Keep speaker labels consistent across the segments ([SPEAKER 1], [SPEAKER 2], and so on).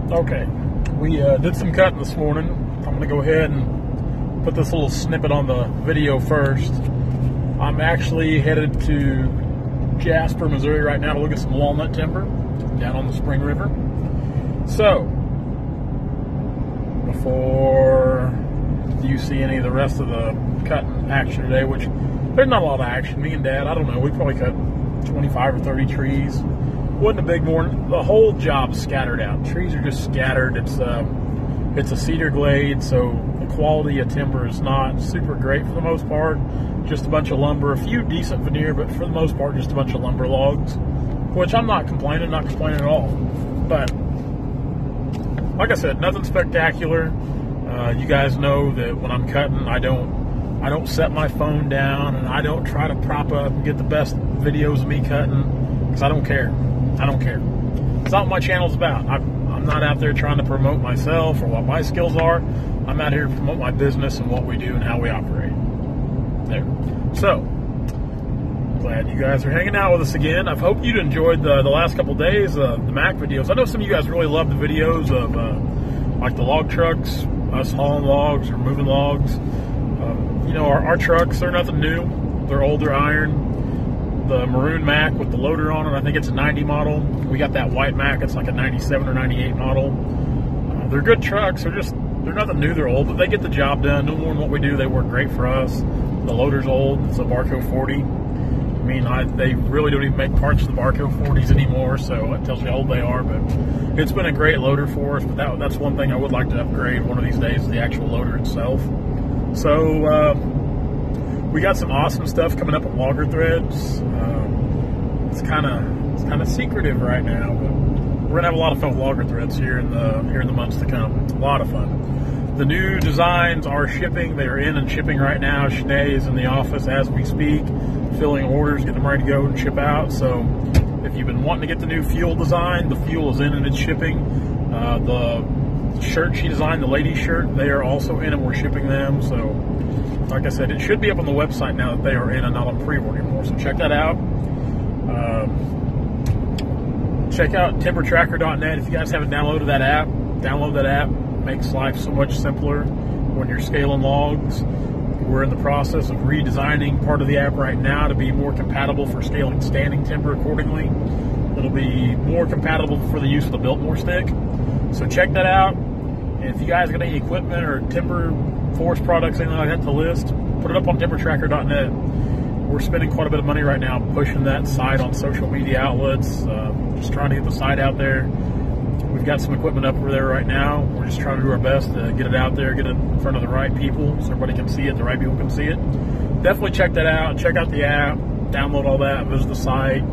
[SPEAKER 1] Okay, we did some cutting this morning. I'm going to go ahead and put this little snippet on the video first. I'm actually headed to Jasper, Missouri right now to look at some walnut timber down on the Spring River. So, before you see any of the rest of the cutting action today, which there's not a lot of action. Me and Dad, I don't know, we probably cut 25 or 30 trees. Wasn't a big morning. The whole job's scattered out. Trees are just scattered. It's a cedar glade, so the quality of timber is not super great for the most part. Just a bunch of lumber, a few decent veneer, but for the most part, just a bunch of lumber logs, which I'm not complaining at all. But like I said, nothing spectacular. You guys know that when I'm cutting, I don't set my phone down and I don't try to prop up and get the best videos of me cutting because I don't care. I don't care. It's not what my channel's about. I'm not out there trying to promote myself or what my skills are. I'm out here to promote my business and what we do and how we operate. There. So, glad you guys are hanging out with us again. I hope you enjoyed the last couple days of the Mac videos. I know some of you guys really love the videos of like the log trucks, us hauling logs or moving logs. You know, our trucks, they're nothing new. They're older iron. The maroon Mac with the loader on it, I think it's a 90 model. We got that white Mac, it's like a 97 or 98 model. They're good trucks. They're nothing new. They're old, but they get the job done. No more than what we do. They work great for us. The loader's old. It's a Barco 40. I mean, they really don't even make parts of the Barco 40s anymore, so it tells you how old they are. But it's been a great loader for us. But that's one thing I would like to upgrade one of these days, is the actual loader itself. So we got some awesome stuff coming up at Logger Threads. It's kind of secretive right now, but we're gonna have a lot of fun with Logger Threads here in the months to come. A lot of fun. The new designs are shipping. They are in and shipping right now. Shanae is in the office as we speak, filling orders, getting them ready to go and ship out. So if you've been wanting to get the new fuel design, the fuel is in and it's shipping. The shirt she designed, the ladies shirt, they are also in and we're shipping them. So like I said, it should be up on the website now that they are in and not on pre-order anymore. So check that out. Check out timbertracker.net. If you guys haven't downloaded that app, download that app. It makes life so much simpler when you're scaling logs. We're in the process of redesigning part of the app right now to be more compatible for scaling standing timber accordingly. It'll be more compatible for the use of the Biltmore stick. So check that out. And if you guys got any equipment or timber forest products, anything like that to list, put it up on timbertracker.net. We're spending quite a bit of money right now pushing that site on social media outlets, just trying to get the site out there. We've got some equipment up over there right now. We're just trying to do our best to get it out there, get it in front of the right people so everybody can see it, the right people can see it. Definitely check that out. Check out the app, download all that, visit the site.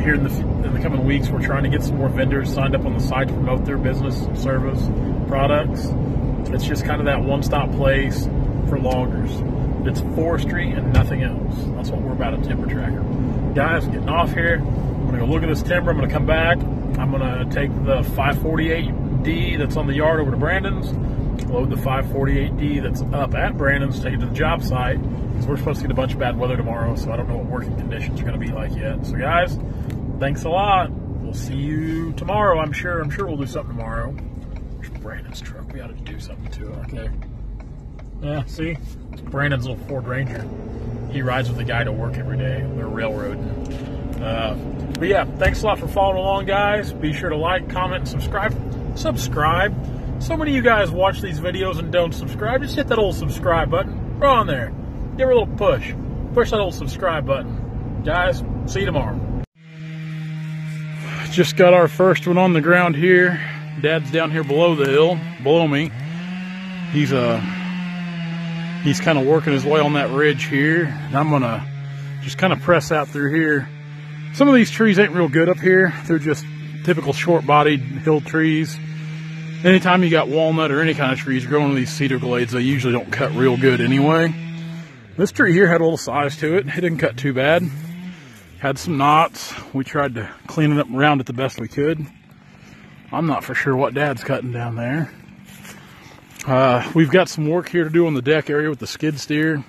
[SPEAKER 1] Here in the coming weeks, we're trying to get some more vendors signed up on the site to promote their business, service, products. It's just kind of that one-stop place for loggers. It's forestry and nothing else. That's what we're about at Timber Tracker. Guys, getting off here. I'm going to go look at this timber. I'm going to come back. I'm going to take the 548D that's on the yard over to Brandon's. Load the 548D that's up at Brandon's, take it to the job site. Because we're supposed to get a bunch of bad weather tomorrow, so I don't know what working conditions are going to be like yet. So guys, thanks a lot. We'll see you tomorrow, I'm sure. I'm sure we'll do something tomorrow. There's Brandon's truck. We ought to do something to it. Okay. Yeah, see? It's Brandon's little Ford Ranger. He rides with the guy to work every day. They're railroading. But yeah, thanks a lot for following along, guys. Be sure to like, comment, and subscribe. Subscribe. So many of you guys watch these videos and don't subscribe. Just hit that old subscribe button. Right on there. Give her a little push. Push that old subscribe button. Guys, see you tomorrow. Just got our first one on the ground here. Dad's down here below the hill, below me. He's kind of working his way on that ridge here. And I'm gonna just kind of press out through here. Some of these trees ain't real good up here. They're just typical short-bodied hill trees. Anytime you got walnut or any kind of trees growing in these cedar glades, they usually don't cut real good anyway. This tree here had a little size to it. It didn't cut too bad. Had some knots. We tried to clean it up around it the best we could. I'm not for sure what Dad's cutting down there. We've got some work here to do on the deck area with the skid steer.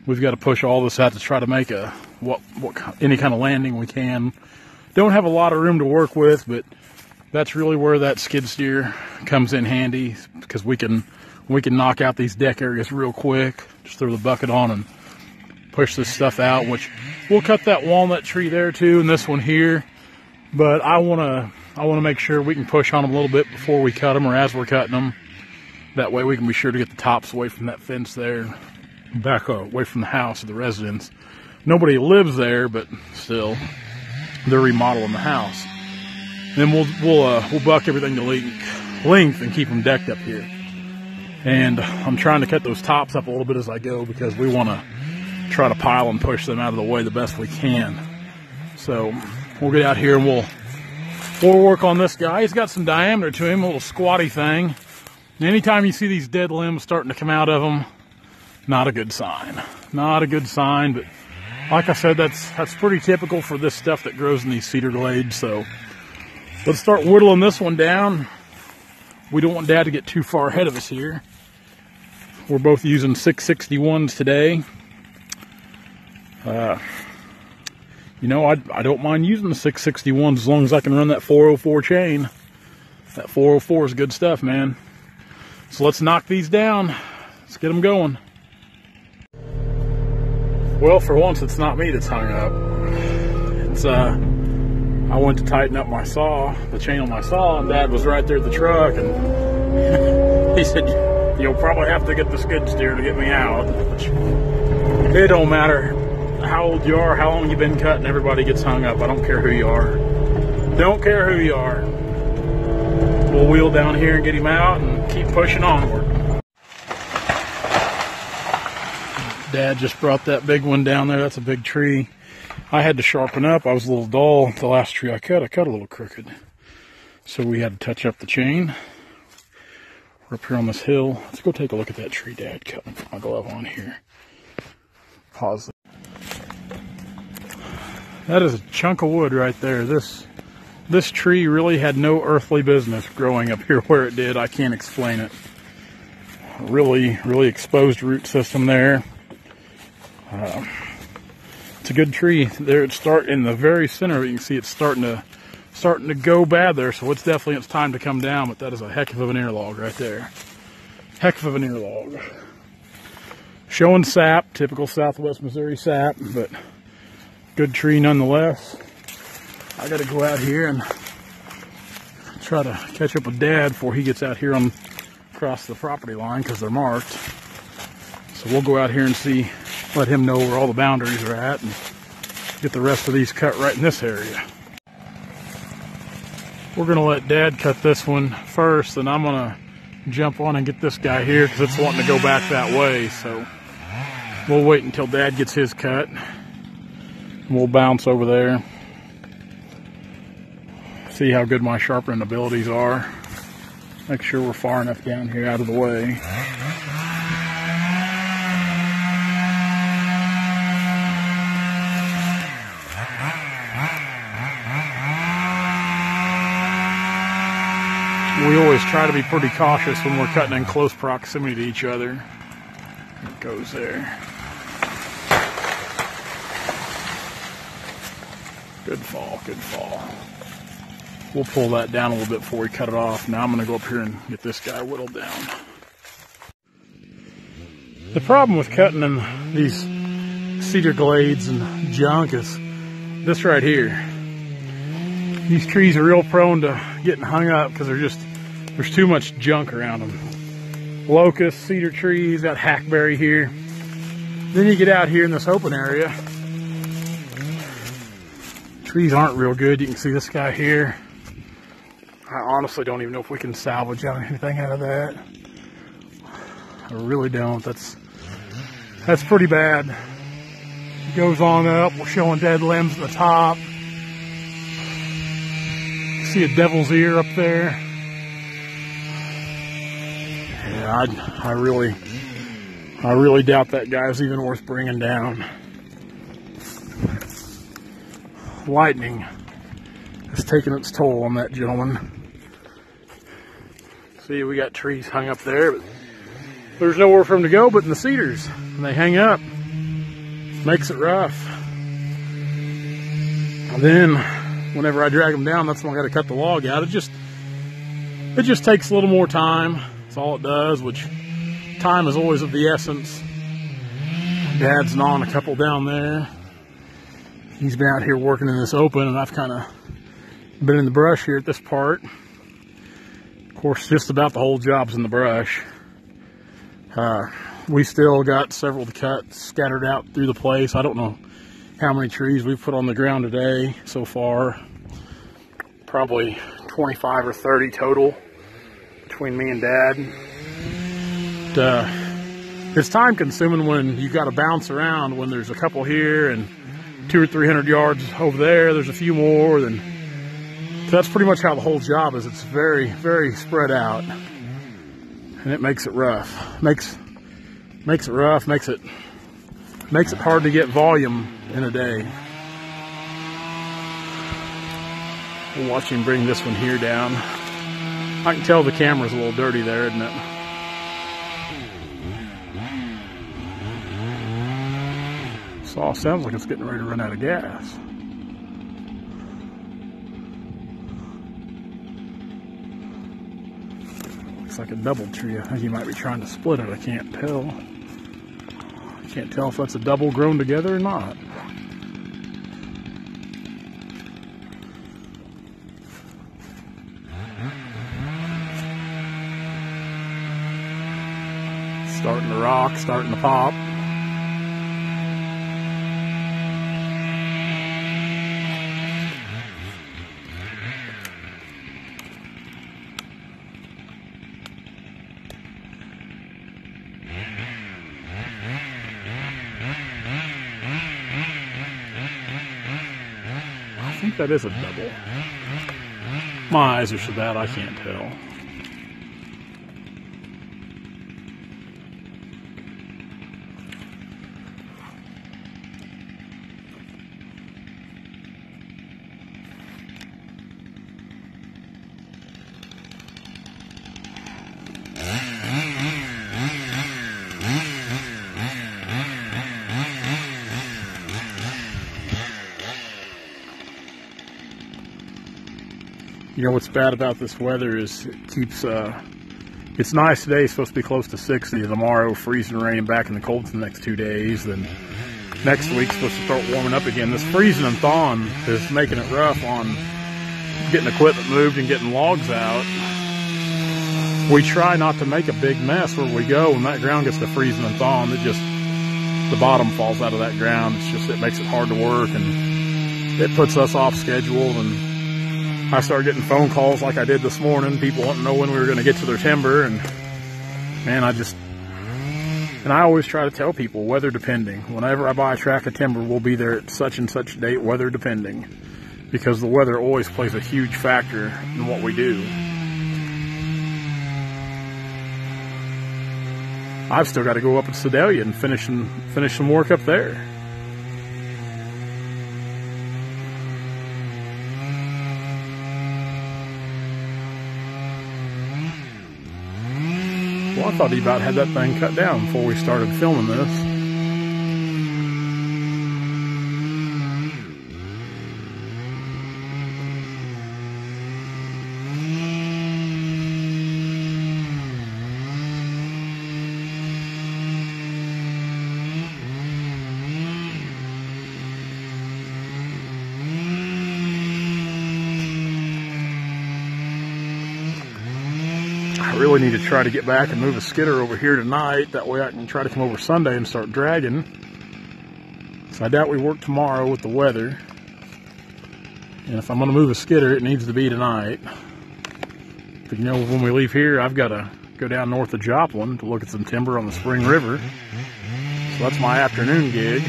[SPEAKER 1] We've got to push all this out to try to make any kind of landing we can. Don't have a lot of room to work with, but that's really where that skid steer comes in handy, because we can knock out these deck areas real quick. Just throw the bucket on and push this stuff out, which we'll cut that walnut tree there too, and this one here. But I want to make sure we can push on them a little bit before we cut them, or as we're cutting them. That way we can be sure to get the tops away from that fence there, back away from the house or the residence. Nobody lives there, but still, they're remodeling the house. Then we'll buck everything to length and keep them decked up here. And I'm trying to cut those tops up a little bit as I go, because we want to try to pile and push them out of the way the best we can. So we'll get out here and we'll work on this guy. He's got some diameter to him, a little squatty thing. And anytime you see these dead limbs starting to come out of them, not a good sign. Not a good sign, but like I said, that's pretty typical for this stuff that grows in these cedar glades. So let's start whittling this one down. We don't want Dad to get too far ahead of us here. We're both using 661s today. You know, I don't mind using the 661s as long as I can run that 404 chain. That 404 is good stuff, man. So let's knock these down. Let's get them going. Well, for once, it's not me that's hung up. It's, I went to tighten up my saw, the chain on my saw, and Dad was right there at the truck, and he said, "You'll probably have to get the skid steer to get me out." Which, it don't matter how old you are, how long you've been cutting, everybody gets hung up. I don't care who you are. Don't care who you are. We'll wheel down here and get him out and keep pushing onward. Dad just brought that big one down there. That's a big tree. I had to sharpen up. I was a little dull. The last tree I cut a little crooked. So we had to touch up the chain. We're up here on this hill. Let's go take a look at that tree Dad cut. Put my glove on here. Pause. That is a chunk of wood right there. This tree really had no earthly business growing up here where it did. I can't explain it. Really exposed root system there. It's a good tree. There, it's in the very center of it. You can see it's starting to go bad there. So it's time to come down. But that is a heck of an ear log right there. Heck of an ear log. Showing sap, typical Southwest Missouri sap, but good tree nonetheless. I got to go out here and try to catch up with Dad before he gets out here across the property line, because they're marked. So we'll go out here and let him know where all the boundaries are at, and get the rest of these cut right in this area. We're going to let Dad cut this one first, and I'm going to jump on and get this guy here because it's wanting to go back that way. So we'll wait until Dad gets his cut. We'll bounce over there. See how good my sharpening abilities are. Make sure we're far enough down here out of the way. We always try to be pretty cautious when we're cutting in close proximity to each other. It goes there. Good fall, good fall. We'll pull that down a little bit before we cut it off. Now I'm going to go up here and get this guy whittled down. The problem with cutting in these cedar glades and junk is this right here. These trees are real prone to getting hung up because there's too much junk around them. Locust, cedar trees, got hackberry here. Then you get out here in this open area. Trees aren't real good. You can see this guy here. I honestly don't even know if we can salvage out anything out of that. I really don't. That's pretty bad. It goes on up. We're showing dead limbs at the top. See a devil's ear up there. Yeah, I really doubt that guy's even worth bringing down. Lightning has taken its toll on that gentleman. See, we got trees hung up there, but there's nowhere for them to go but in the cedars. When they hang up, makes it rough. And then whenever I drag them down, that's when I got to cut the log out. It just takes a little more time. That's all it does, which time is always of the essence. Dad's gnawing a couple down there. He's been out here working in this open, and I've kind of been in the brush here at this part. Of course, just about the whole job's in the brush. We still got several to cut scattered out through the place. I don't know how many trees we've put on the ground today so far. Probably 25 or 30 total between me and Dad. It's time consuming when you got to bounce around, when there's a couple here and 200 or 300 yards over there, there's a few more. So that's pretty much how the whole job is. It's very, very spread out, and it makes it rough. Makes it rough, makes it hard to get volume in a day. We'll watch him bring this one here down. I can tell the camera's a little dirty there, isn't it? Saw sounds like it's getting ready to run out of gas. Looks like a double tree. I think he might be trying to split it. I can't tell. I can't tell if that's a double grown together or not. Starting to rock, starting to pop. I think that is a double. My eyes are so bad I can't tell. You know what's bad about this weather is it keeps, it's nice today, it's supposed to be close to 60. Tomorrow, freezing rain, back in the cold for the next 2 days. Then next week's supposed to start warming up again. This freezing and thawing is making it rough on getting equipment moved and getting logs out. We try not to make a big mess where we go. When that ground gets to freezing and thawing, the bottom falls out of that ground. It makes it hard to work, and it puts us off schedule. And I started getting phone calls like I did this morning, people wanting to know when we were going to get to their timber, and man, I always try to tell people, weather depending. Whenever I buy a tract of timber, we'll be there at such and such date, weather depending, because the weather always plays a huge factor in what we do. I've still got to go up at Sedalia and finish some work up there. Well, I thought he about had that thing cut down before we started filming this. I really need to try to get back and move a skidder over here tonight. That way I can try to come over Sunday and start dragging. So I doubt we work tomorrow with the weather. And if I'm going to move a skidder, it needs to be tonight. But you know, when we leave here, I've got to go down north of Joplin to look at some timber on the Spring River. So that's my afternoon gig.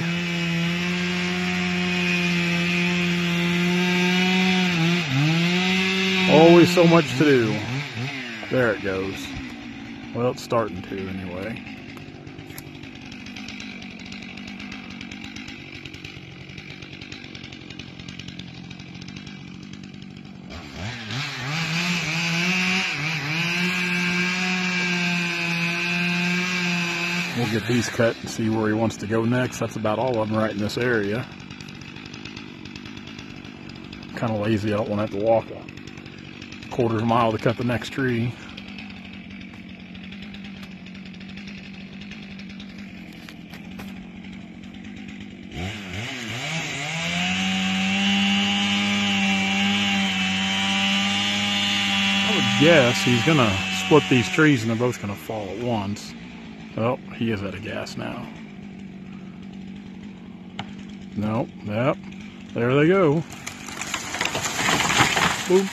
[SPEAKER 1] Always so much to do. There it goes. Well, it's starting to anyway. We'll get these cut and see where he wants to go next. That's about all of them right in this area. kind of lazy. I don't want to have to walk a quarter of a mile to cut the next tree. I would guess he's gonna split these trees and they're both gonna fall at once. Oh, he is out of gas now. Nope, yep, there they go. Boom.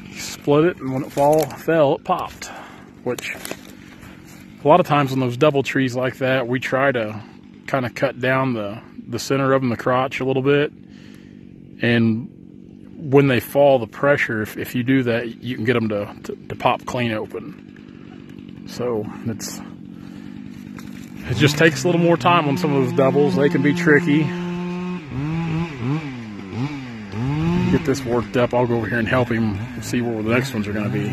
[SPEAKER 1] He split it, and when it fell, it popped. Which, a lot of times on those double trees like that, we try to kind of cut down the center of them, the crotch, a little bit. And when they fall, the pressure, if you do that, you can get them to pop clean open. So it just takes a little more time on some of those doubles. They can be tricky. Get this worked up. I'll go over here and help him see where the next ones are going to be.